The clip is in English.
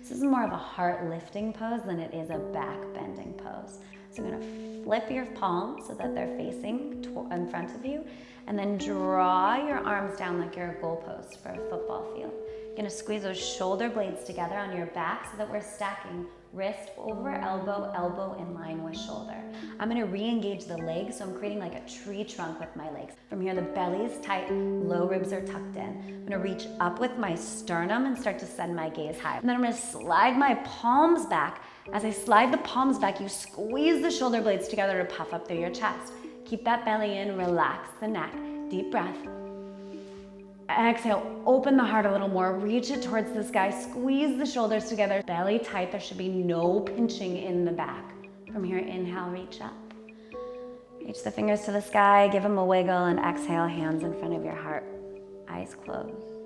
This is more of a heart lifting pose than it is a back bending pose. So you're gonna flip your palms so that they're facing in front of you, and then draw your arms down like you're a goalpost for a football field. You're gonna squeeze those shoulder blades together on your back so that we're stacking wrist over elbow, elbow in line with shoulder. I'm gonna re-engage the legs, so I'm creating like a tree trunk with my legs. From here, the belly is tight, low ribs are tucked in. I'm gonna reach up with my sternum and start to send my gaze high. And then I'm gonna slide my palms back. As I slide the palms back, you squeeze the shoulder blades together to puff up through your chest. Keep that belly in, relax the neck. Deep breath. Exhale, open the heart a little more, reach it towards the sky, squeeze the shoulders together, belly tight, there should be no pinching in the back. From here, inhale, reach up. Reach the fingers to the sky, give them a wiggle, and exhale, hands in front of your heart, eyes closed.